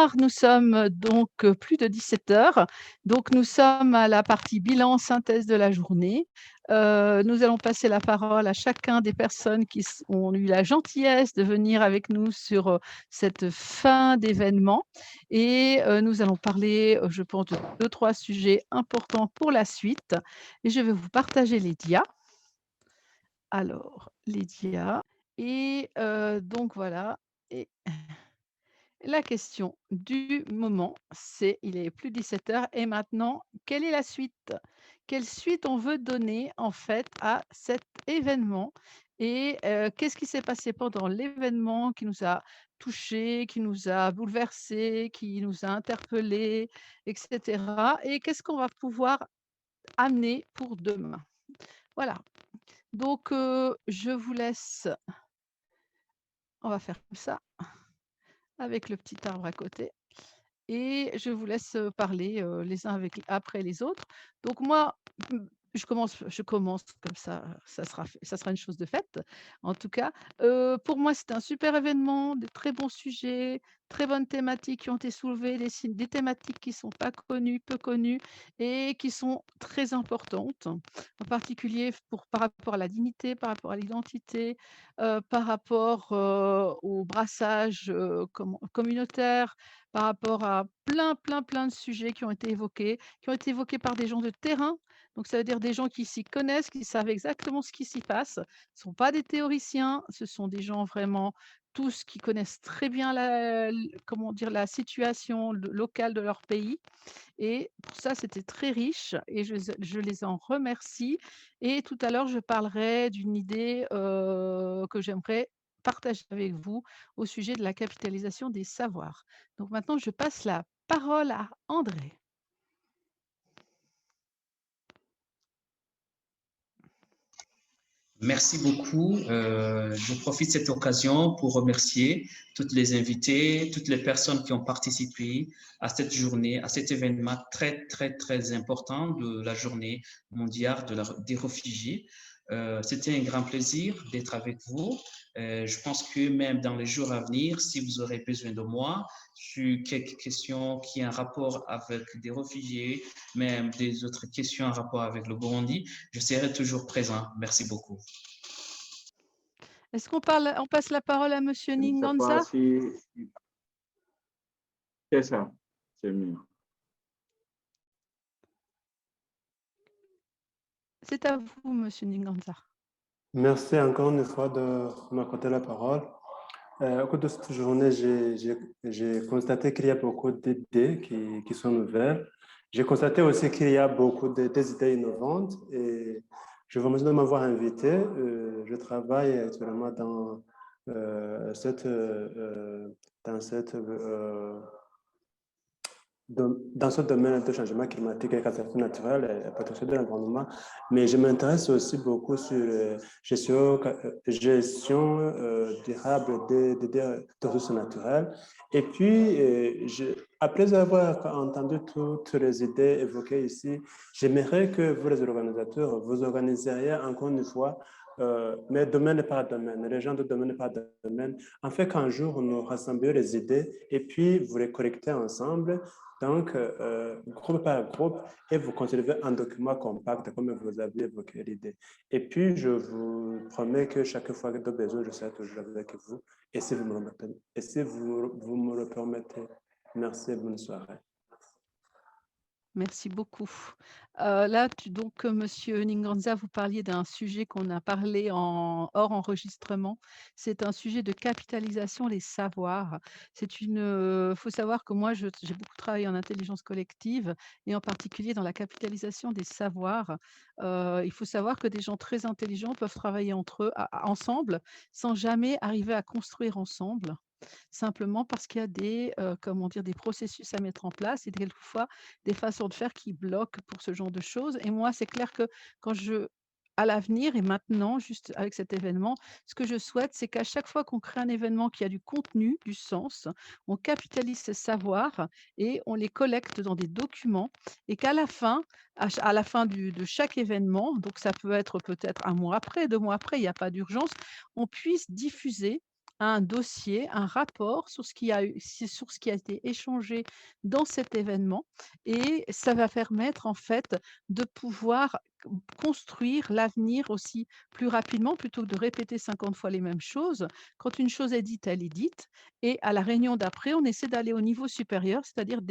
soir, nous sommes donc plus de 17 heures. Donc nous sommes à la partie bilan synthèse de la journée. Nous allons passer la parole à chacun des personnes qui ont eu la gentillesse de venir avec nous sur cette fin d'événement. Et nous allons parler, je pense, de 2-3 sujets importants pour la suite. Et je vais vous partager les dias. Alors, les dias. Et donc voilà. Et la question du moment, c'est il est plus 17 heures et maintenant, quelle est la suite? Quelle suite on veut donner en fait à cet événement? Et qu'est-ce qui s'est passé pendant l'événement qui nous a touchés, qui nous a bouleversés, qui nous a interpellés, et cetera? Et qu'est-ce qu'on va pouvoir amener pour demain? Voilà. Donc je vous laisse on va faire comme ça, avec le petit arbre à côté. Et je vous laisse, parler, les uns après les autres. Donc moi, je commence comme ça sera une chose de faite, en tout cas. Pour moi, c'est un super événement, de très bons sujets, très bonnes thématiques qui ont été soulevées, des thématiques qui sont pas connues, peu connues et qui sont très importantes, en particulier par rapport à la dignité, par rapport à l'identité, par rapport, au brassage, communautaire, par rapport à plein de sujets qui ont été évoqués par des gens de terrain. Donc ça veut dire des gens qui s'y connaissent, qui savent exactement ce qui s'y passe. Ce ne sont pas des théoriciens, ce sont des gens vraiment tous qui connaissent très bien comment dire, la situation locale de leur pays. Et pour ça, c'était très riche et je les en remercie. Et tout à l'heure, je parlerai d'une idée que j'aimerais partager avec vous au sujet de la capitalisation des savoirs. Donc maintenant, je passe la parole à André. Merci beaucoup. Je profite de cette occasion pour remercier toutes les invités, toutes les personnes qui ont participé à cette journée, à cet événement très important de la journée mondiale des réfugiés. C'était un grand plaisir d'être avec vous. Je pense que même dans les jours à venir, si vous aurez besoin de moi sur quelques questions qui ont un rapport avec des réfugiés, même des autres questions en rapport avec le Burundi, je serai toujours présent. Merci beaucoup. Est-ce on passe la parole à Monsieur Je ne sais pas Ninganza? si c'est ça, c'est mieux. C'est à vous, Monsieur Ninganza. Merci encore une fois de m'accorder la parole. Au cours de cette journée, j'ai constaté qu'il y a beaucoup d'idées qui sont nouvelles. J'ai constaté aussi qu'il y a beaucoup des idées innovantes et je vous remercie de m'avoir invité. Je travaille actuellement dans dans ce domaine de changement climatique et catastrophes naturelles et protection de l'environnement, mais je m'intéresse aussi beaucoup sur gestion durable des ressources naturelles. Et puis, après avoir entendu toutes les idées évoquées ici, j'aimerais que vous, les organisateurs, vous organiseriez encore une fois mais domaine par domaine, les gens de domaine par domaine, en fait qu'un jour nous rassemblions les idées et puis vous les collectez ensemble, donc groupe par groupe, et vous conservez un document compact comme vous aviez évoqué l'idée. Et puis je vous promets que chaque fois que de besoin, je serai toujours avec vous. Et si vous me le permettez, vous me le permettez, merci et bonne soirée. Merci beaucoup. Là, monsieur Ninganza, vous parliez d'un sujet qu'on a parlé hors enregistrement. C'est un sujet de capitalisation des savoirs. Faut savoir que moi, j'ai beaucoup travaillé en intelligence collective et en particulier dans la capitalisation des savoirs. Il faut savoir que des gens très intelligents peuvent travailler entre eux, ensemble, sans jamais arriver à construire ensemble. Simplement parce qu'il y a comment dire, des processus à mettre en place et quelquefois des façons de faire qui bloquent pour ce genre de choses. Et moi, c'est clair que à l'avenir et maintenant, juste avec cet événement, ce que je souhaite, c'est qu'à chaque fois qu'on crée un événement qui a du contenu, du sens, on capitalise ces savoirs et on les collecte dans des documents et qu'à la fin, à la fin de chaque événement, donc ça peut être peut-être un mois après, 2 mois après, il n'y a pas d'urgence, on puisse diffuser un dossier, un rapport sur ce qui a eu sur ce qui a été échangé dans cet événement et ça va permettre en fait de pouvoir construire l'avenir aussi plus rapidement plutôt que de répéter 50 fois les mêmes choses. Quand une chose est dite, elle est dite et à la réunion d'après, on essaie d'aller au niveau supérieur, c'est-à-dire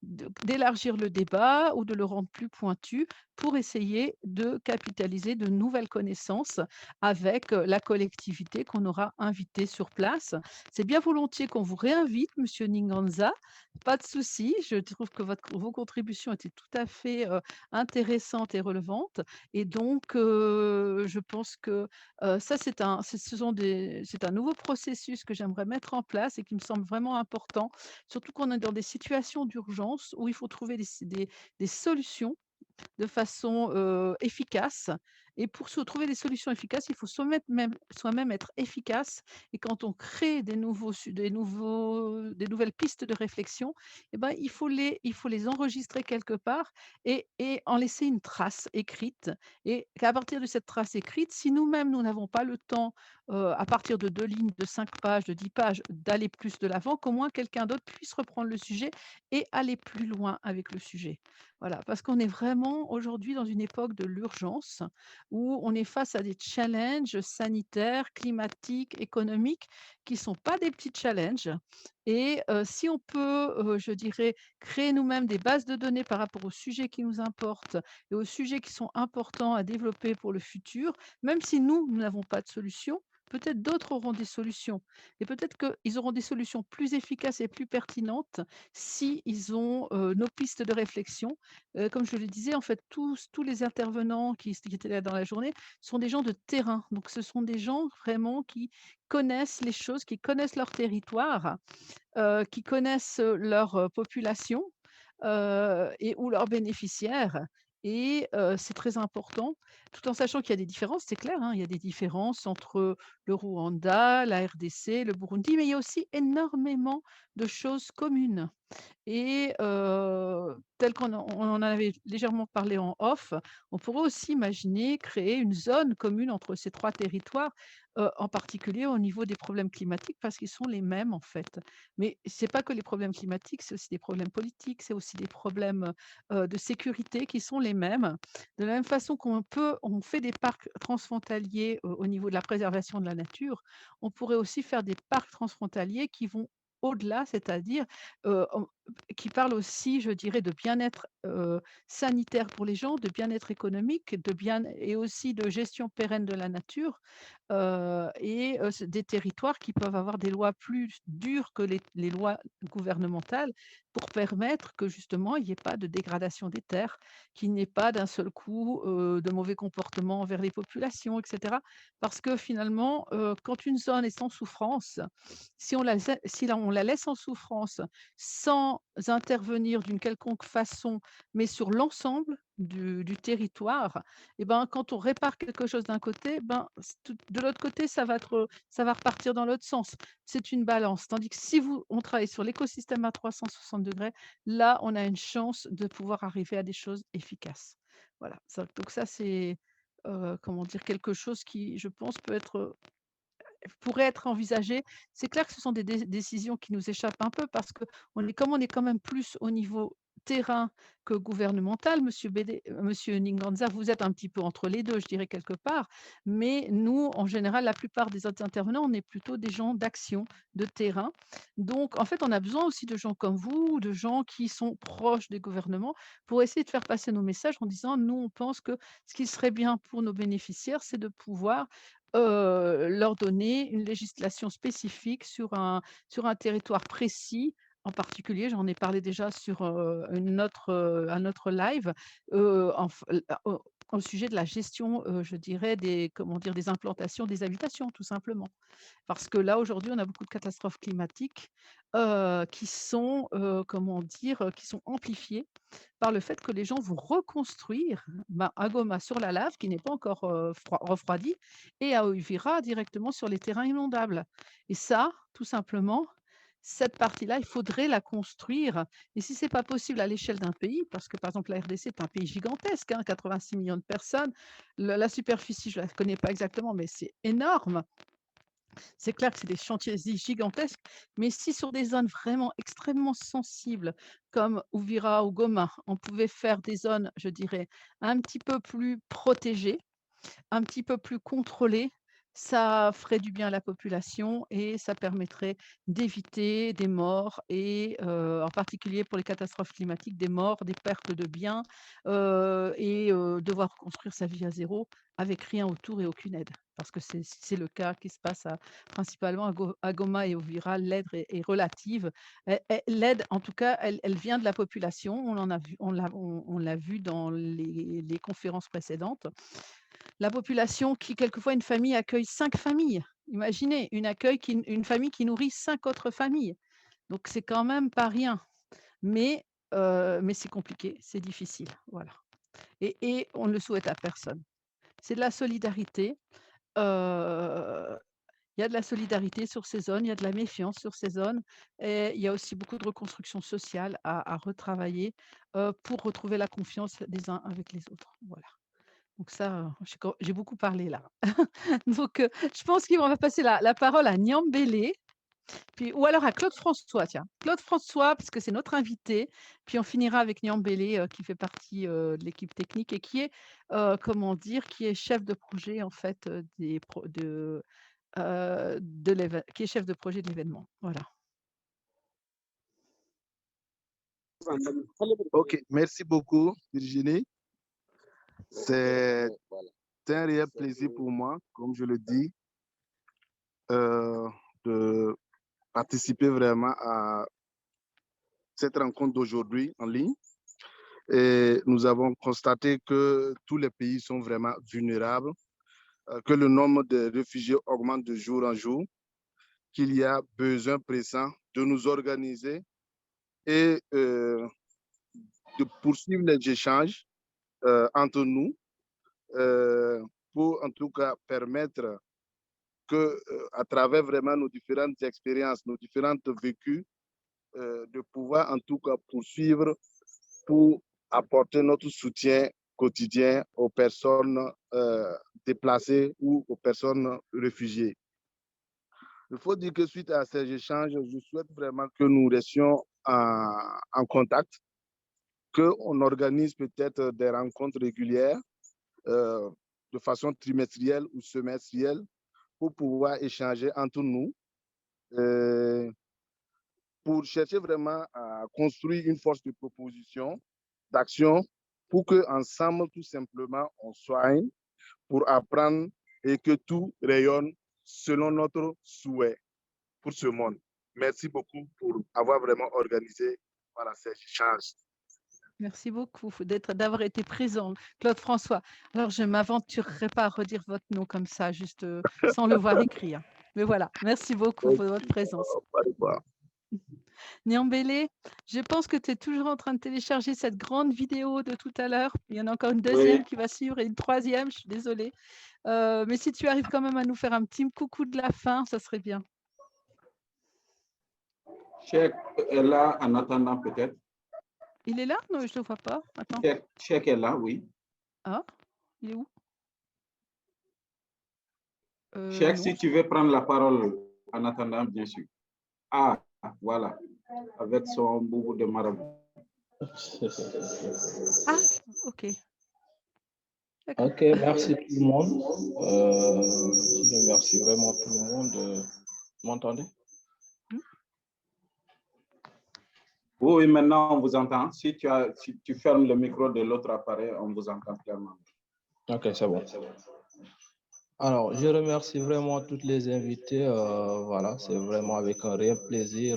d'élargir le débat ou de le rendre plus pointu pour essayer de capitaliser de nouvelles connaissances avec, la collectivité qu'on aura invitée sur place. C'est bien volontiers qu'on vous réinvite, monsieur Ninganza, pas de souci. Je trouve que vos contributions étaient tout à fait, intéressantes et relevantes et donc je pense que, ça c'est un ce sont des c'est un nouveau processus que j'aimerais mettre en place et qui me semble vraiment important, surtout qu'on est dans des situations d'urgence où il faut trouver des solutions de façon, efficace et pour se trouver des solutions efficaces, il faut soi-même être efficace et quand on crée des nouvelles pistes de réflexion et ben, il faut les enregistrer quelque part et en laisser une trace écrite et qu'à partir de cette trace écrite, si nous-mêmes, nous n'avons pas le temps, à partir de 2 lignes, de 5 pages, de 10 pages, d'aller plus de l'avant, qu'au moins quelqu'un d'autre puisse reprendre le sujet et aller plus loin avec le sujet. Voilà, parce qu'on est vraiment aujourd'hui dans une époque de l'urgence où on est face à des challenges sanitaires, climatiques, économiques qui ne sont pas des petits challenges et si on peut, je dirais, créer nous-mêmes des bases de données par rapport aux sujets qui nous importent et aux sujets qui sont importants à développer pour le futur, même si nous n'avons pas de solution, peut-être d'autres auront des solutions et peut-être qu'ils auront des solutions plus efficaces et plus pertinentes si ils ont, nos pistes de réflexion. Comme je le disais, en fait, tous les intervenants qui étaient là dans la journée sont des gens de terrain. Donc ce sont des gens vraiment qui connaissent les choses, qui connaissent leur territoire, qui connaissent, leur, population, et ou leurs bénéficiaires et c'est très important, tout en sachant qu'il y a des différences, c'est clair, hein, il y a des différences entre le Rwanda, la RDC, le Burundi, mais il y a aussi énormément de choses communes. Et tel qu'on en avait légèrement parlé en off, on pourrait aussi imaginer créer une zone commune entre ces 3 territoires, en particulier au niveau des problèmes climatiques parce qu'ils sont les mêmes en fait. Mais c'est pas que les problèmes climatiques, c'est aussi des problèmes politiques, c'est aussi des problèmes, de sécurité qui sont les mêmes. De la même façon on fait des parcs transfrontaliers au niveau de la préservation de la nature, on pourrait aussi faire des parcs transfrontaliers qui vont au-delà, c'est-à-dire, en qui parle aussi, je dirais, de bien-être, sanitaire pour les gens, de bien-être économique, de bien et aussi de gestion pérenne de la nature, et c'est des territoires qui peuvent avoir des lois plus dures que les lois gouvernementales pour permettre que justement il n'y ait pas de dégradation des terres, qu'il n'y ait pas d'un seul coup, de mauvais comportements envers les populations et cetera. Parce que finalement, quand une zone est en souffrance, si on la laisse en souffrance sans intervenir d'une quelconque façon, mais sur l'ensemble du territoire et ben, quand on répare quelque chose d'un côté, ben, de l'autre côté, ça va repartir dans l'autre sens. C'est une balance. Tandis que si on travaille sur l'écosystème à 360°, là, on a une chance de pouvoir arriver à des choses efficaces. Voilà, donc ça, c'est, comment dire? Quelque chose qui, je pense, pourrait être envisagé. C'est clair que ce sont des décisions qui nous échappent un peu parce on est quand même plus au niveau terrain que gouvernemental. Monsieur Ninganza, vous êtes un petit peu entre les 2, je dirais quelque part, mais nous, en général, la plupart des autres intervenants, on est plutôt des gens d'action, de terrain. Donc en fait, on a besoin aussi de gens comme vous, de gens qui sont proches des gouvernements pour essayer de faire passer nos messages en disant: «Nous, on pense que ce qui serait bien pour nos bénéficiaires, c'est de pouvoir leur donner une législation spécifique sur un territoire précis. En particulier, j'en ai parlé déjà sur, un autre live, en f au sujet de la gestion, je dirais des implantations, des habitations, tout simplement. Parce que là, aujourd'hui, on a beaucoup de catastrophes climatiques, qui sont, comment dire? Qui sont amplifiées par le fait que les gens vont reconstruire, ben, à Goma sur la lave qui n'est pas encore, refroidie et à Uvira directement sur les terrains inondables et ça, tout simplement, cette partie-là, il faudrait la construire et si c'est pas possible à l'échelle d'un pays, parce que, par exemple, la RDC est un pays gigantesque, hein, 86 millions de personnes, la superficie, je la connais pas exactement, mais c'est énorme. C'est clair que c'est des chantiers gigantesques, mais si sur des zones vraiment extrêmement sensibles comme Uvira ou Goma, on pouvait faire des zones, je dirais, un petit peu plus protégées, un petit peu plus contrôlées, ça ferait du bien à la population et ça permettrait d'éviter des morts et en particulier pour les catastrophes climatiques, des morts, des pertes de biens, et devoir reconstruire sa vie à zéro avec rien autour et aucune aide. Parce que c'est le cas qui se passe principalement à Goma et Uvira, l'aide est relative. L'aide, en tout cas, elle vient de la population. On l'a vu dans les conférences précédentes. La population qui, quelquefois, une famille accueille 5 familles. Imaginez, une famille qui nourrit 5 autres familles. Donc, c'est quand même pas rien. Mais c'est compliqué, c'est difficile. Voilà. Et on ne le souhaite à personne. C'est de la solidarité. Il y a de la solidarité sur ces zones, il y a de la méfiance sur ces zones et il y a aussi beaucoup de reconstruction sociale à retravailler, pour retrouver la confiance des uns avec les autres. Voilà. Donc ça, j'ai beaucoup parlé là. Donc je pense qu'on va passer la parole à Niambélé, puis ou alors à Claude François, tiens. Claude François, parce que c'est notre invité, puis on finira avec Niambélé, qui fait partie, de l'équipe technique et qui est, comment dire? Qui est chef de projet en fait, qui est chef de projet de l'événement. Voilà. Ok, merci beaucoup, Virginie. C'est un réel plaisir pour moi, comme je le dis, de participer vraiment à cette rencontre d'aujourd'hui en ligne. Et nous avons constaté que tous les pays sont vraiment vulnérables, que le nombre de réfugiés augmente de jour en jour, qu'il y a besoin pressant de nous organiser et de poursuivre les échanges entre nous pour en tout cas permettre que, à travers vraiment nos différentes expériences, nos différentes vécus, de pouvoir en tout cas poursuivre pour apporter notre soutien quotidien aux personnes déplacées ou aux personnes réfugiées. Il faut dire que suite à ces échanges, je souhaite vraiment que nous restions en contact, qu'on organise peut-être des rencontres régulières de façon trimestrielle ou semestrielle pour pouvoir échanger entre nous, pour chercher vraiment à construire une force de proposition, d'action, pour qu'ensemble, tout simplement, on soigne, pour apprendre et que tout rayonne selon notre souhait pour ce monde. Merci beaucoup pour avoir vraiment organisé voilà, ces échanges. Merci beaucoup d'avoir été présent, Claude François. Alors je ne m'aventurerai pas à redire votre nom comme ça, juste, sans le voir écrire. Mais voilà, merci beaucoup pour votre présence. Niambélé, je pense que tu es toujours en train de télécharger cette grande vidéo de tout à l'heure. Il y en a encore une deuxième qui va suivre et une troisième, je suis désolée. Mais si tu arrives quand même à nous faire un petit coucou de la fin, ça serait bien. Cheikh est là en attendant peut-être. Il est là? Non, je ne le vois pas. Attends. Cheikh est là, oui. Ah, il est où? Cheikh, Non. si tu veux prendre la parole en attendant, bien sûr. Ah, voilà, avec son boubou de marabout. Ah, ok. Ok, merci tout le monde. Je remercie vraiment tout le monde. Vous m'entendez? Oui, maintenant on vous entend. Si tu fermes le micro de l'autre appareil, on vous entend clairement. Ok, c'est bon. Alors, je remercie vraiment tous les invités. Voilà, c'est vraiment avec un réel plaisir.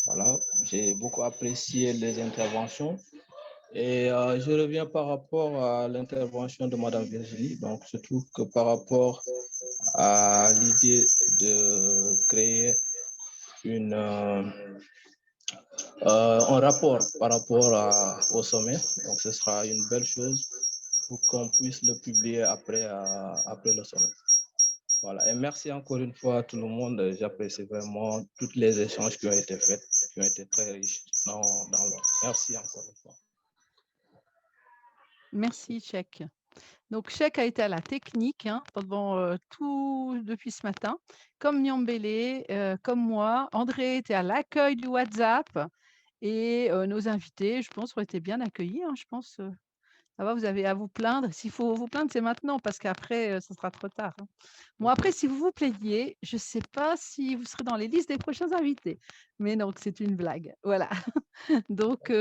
Voilà, j'ai beaucoup apprécié les interventions. Et je reviens par rapport à l'intervention de Madame Virginie. Donc, je trouve que par rapport à l'idée de créer un rapport par rapport au sommet, donc ce sera une belle chose pour qu'on puisse le publier après le sommet. Voilà, et merci encore une fois à tout le monde. J'apprécie vraiment tous les échanges qui ont été faits, qui ont été très riches dans l'ordre. Merci encore une fois. Merci, Cheikh. Donc Cheikh a été à la technique, hein, pendant, tout depuis ce matin, comme Niambélé, comme moi. André était à l'accueil du WhatsApp et nos invités, je pense, ont été bien accueillis, hein, je pense, ça va, vous avez à vous plaindre. S'il faut vous plaindre, c'est maintenant parce qu'après, ce sera trop tard, hein. Bon après si vous vous plaignez, je ne sais pas si vous serez dans les listes des prochains invités, mais donc c'est une blague, voilà. Donc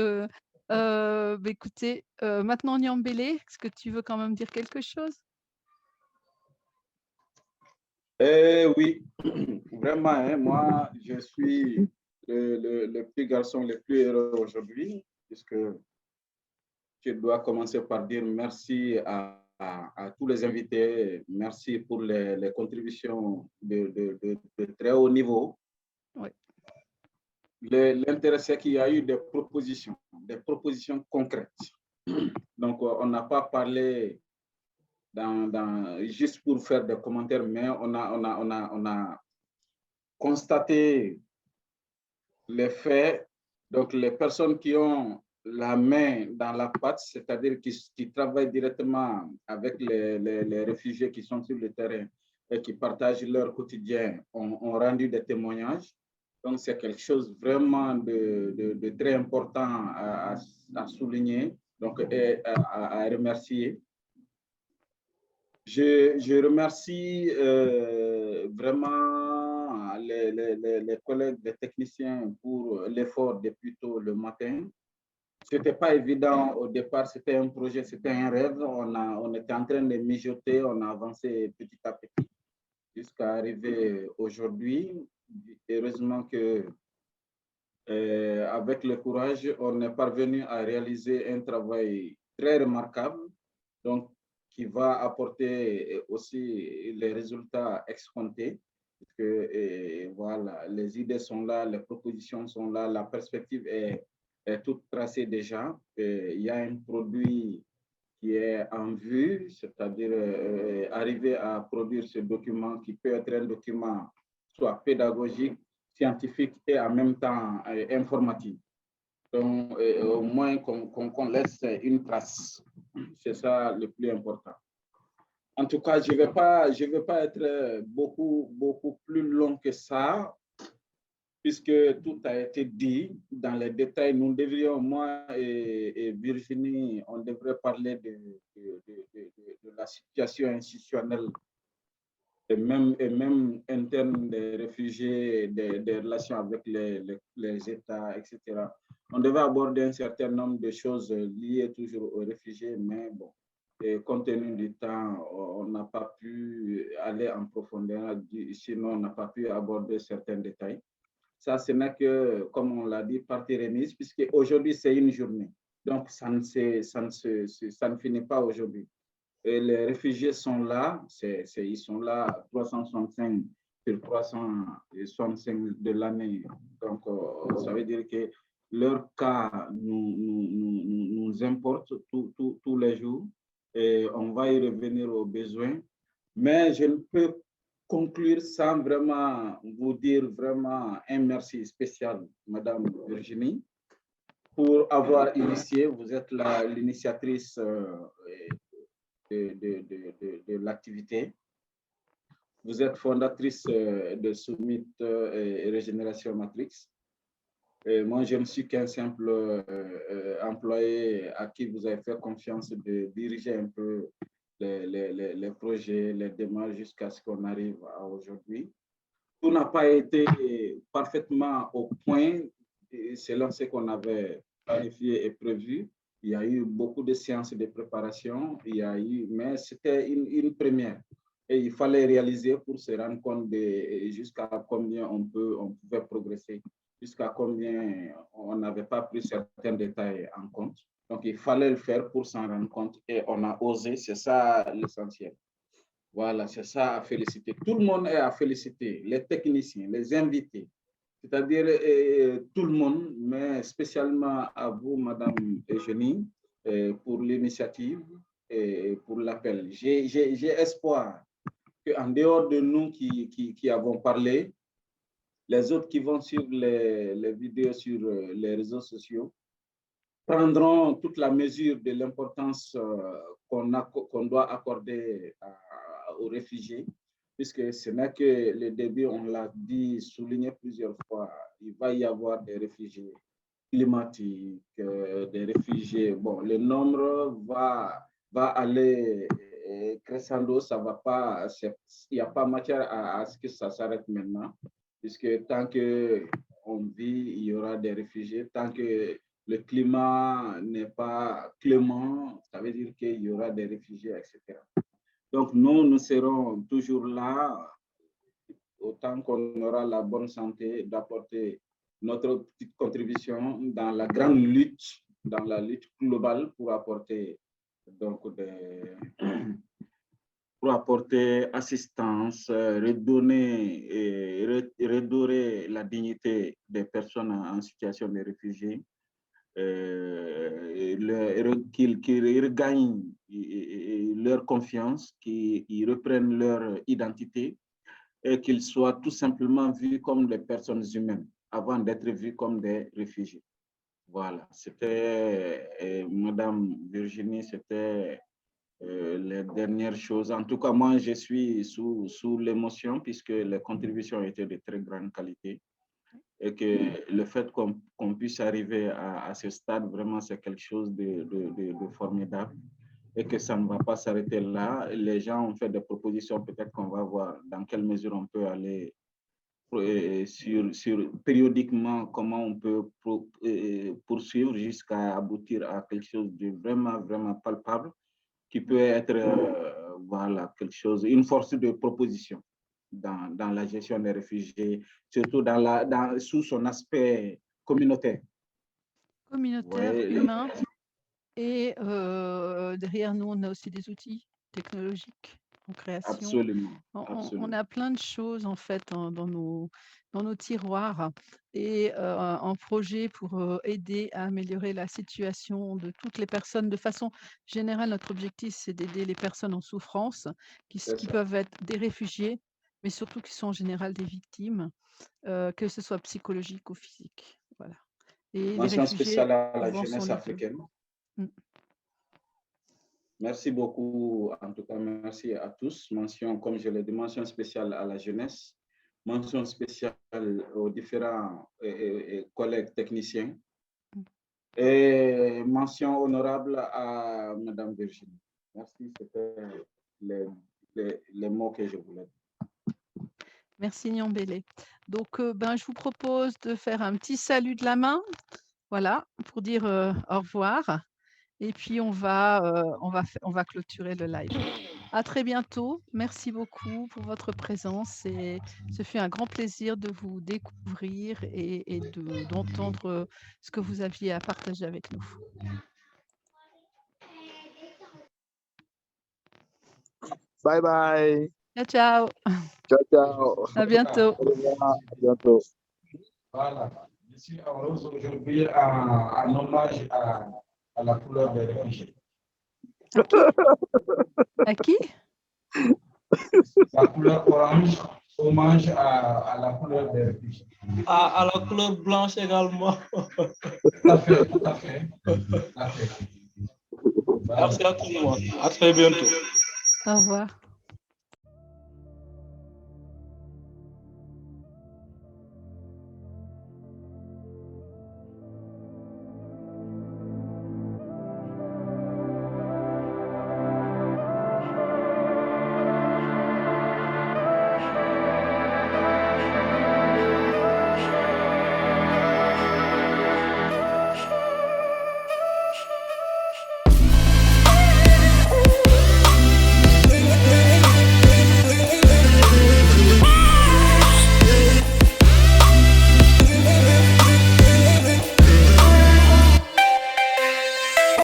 écoutez, maintenant Niambélé, est-ce que tu veux quand même dire quelque chose? Oui, vraiment, hein, moi, je suis le petit garçon le plus heureux aujourd'hui, puisque je dois commencer par dire merci à tous les invités, merci pour les contributions de très haut niveau. Oui. L'intérêt, c'est qu'il y a eu des propositions concrètes. Donc, on n'a pas parlé juste pour faire des commentaires, mais on a constaté les faits. Donc, les personnes qui ont la main dans la pâte, c'est-à-dire qui travaillent directement avec les réfugiés qui sont sur le terrain et qui partagent leur quotidien, ont rendu des témoignages. Donc, c'est quelque chose vraiment de très important à souligner, donc, et à remercier. Je remercie vraiment les collègues, les techniciens pour l'effort depuis tôt le matin. Ce n'était pas évident au départ, c'était un projet, c'était un rêve. On était en train de mijoter, on a avancé petit à petit jusqu'à arriver aujourd'hui. Heureusement que avec le courage, on est parvenu à réaliser un travail très remarquable, donc qui va apporter aussi les résultats escomptés. Voilà, les idées sont là, les propositions sont là, la perspective est toute tracée déjà. Il y a un produit qui est en vue, c'est-à-dire arriver à produire ce document qui peut être un document soit pédagogique, scientifique et en même temps informatique. Donc, au moins qu'on laisse une trace. C'est ça le plus important. En tout cas, je vais pas être beaucoup plus long que ça, puisque tout a été dit dans les détails. Nous devrions, moi et Virginie, on devrait parler de la situation institutionnelle et même interne des réfugiés, des relations avec les États, etc. On devait aborder un certain nombre de choses liées toujours aux réfugiés, mais bon, et compte tenu du temps, on n'a pas pu aller en profondeur, sinon on n'a pas pu aborder certains détails. Ça, ce n'est que, comme on l'a dit, partie remise, puisque aujourd'hui, c'est une journée. Donc, ça ne finit pas aujourd'hui. Et les réfugiés sont là, ils sont là 365 sur 365 de l'année. Donc, ça veut dire que leur cas nous importe tous les jours et on va y revenir aux besoins. Mais je ne peux conclure sans vraiment vous dire vraiment un merci spécial, Madame Virginie, pour avoir initié. Vous êtes l'initiatrice de l'activité. Vous êtes fondatrice de Summit et Régénération Matrix. Et moi, je ne suis qu'un simple employé à qui vous avez fait confiance de diriger un peu les projets, les démarches jusqu'à ce qu'on arrive à aujourd'hui. Tout n'a pas été parfaitement au point selon ce qu'on avait planifié et prévu. Il y a eu beaucoup de séances de préparation, mais c'était une première. Et il fallait réaliser pour se rendre compte de jusqu'à combien on pouvait progresser, jusqu'à combien on n'avait pas pris certains détails en compte. Donc, il fallait le faire pour s'en rendre compte et on a osé, c'est ça l'essentiel. Voilà, c'est ça à féliciter. Tout le monde est à féliciter, les techniciens, les invités, c'est-à-dire tout le monde, mais spécialement à vous, Madame Eugénie, pour l'initiative et pour l'appel. J'ai espoir qu'en dehors de nous qui avons parlé, les autres qui vont suivre les vidéos sur les réseaux sociaux prendront toute la mesure de l'importance qu'on doit accorder aux réfugiés, puisque ce n'est que le début, on l'a dit, souligné plusieurs fois, il va y avoir des réfugiés climatiques, des réfugiés. Bon, le nombre va aller crescendo, ça va pas, il n'y a pas matière à ce que ça s'arrête maintenant, puisque tant qu'on vit, il y aura des réfugiés, tant que le climat n'est pas clément, ça veut dire qu'il y aura des réfugiés, etc. Donc, nous serons toujours là, autant qu'on aura la bonne santé, d'apporter notre petite contribution dans la grande lutte, dans la lutte globale pour apporter donc pour apporter assistance, redorer la dignité des personnes en situation de réfugiés, qu'ils regagnent leur confiance, qu'ils reprennent leur identité et qu'ils soient tout simplement vus comme des personnes humaines avant d'être vus comme des réfugiés. Voilà, c'était Madame Virginie, c'était les dernières choses. En tout cas, moi, je suis sous l'émotion puisque les contributions étaient de très grande qualité et que le fait qu'on puisse arriver à ce stade, vraiment, c'est quelque chose de formidable et que ça ne va pas s'arrêter là. Les gens ont fait des propositions, peut-être qu'on va voir dans quelle mesure on peut aller sur périodiquement comment on peut poursuivre jusqu'à aboutir à quelque chose de vraiment, vraiment palpable qui peut être voilà, quelque chose, une force de proposition dans la gestion des réfugiés, surtout sous son aspect communautaire. Communautaire, Ouais, humain. Et derrière nous, on a aussi des outils technologiques en création. Absolument. On a plein de choses en fait dans nos tiroirs et en projet pour aider à améliorer la situation de toutes les personnes. De façon générale, notre objectif, c'est d'aider les personnes en souffrance qui peuvent être des réfugiés, mais surtout qui sont en général des victimes, que ce soit psychologique ou physique. Voilà. Et mention spéciale à la jeunesse sont africaine. Merci beaucoup, en tout cas, merci à tous. Mention, comme je l'ai dit, mention spéciale à la jeunesse, mention spéciale aux différents collègues techniciens et mention honorable à Madame Virginie. Merci, c'était les mots que je voulais dire. Merci Niambélé. Donc, je vous propose de faire un petit salut de la main, voilà, pour dire au revoir. Et puis, on va clôturer le live. À très bientôt. Merci beaucoup pour votre présence. Et ce fut un grand plaisir de vous découvrir et d'entendre ce que vous aviez à partager avec nous. Bye bye. Ciao, ciao. Ciao, ciao. À bientôt. À bientôt. Voilà. Je suis heureuse aujourd'hui en hommage à la couleur des réfugiés. À qui? La couleur orange, hommage à la couleur des réfugiés. À la couleur blanche également. Tout à fait, tout à fait. Tout à fait. Merci à tout le monde. À très bientôt. Au revoir.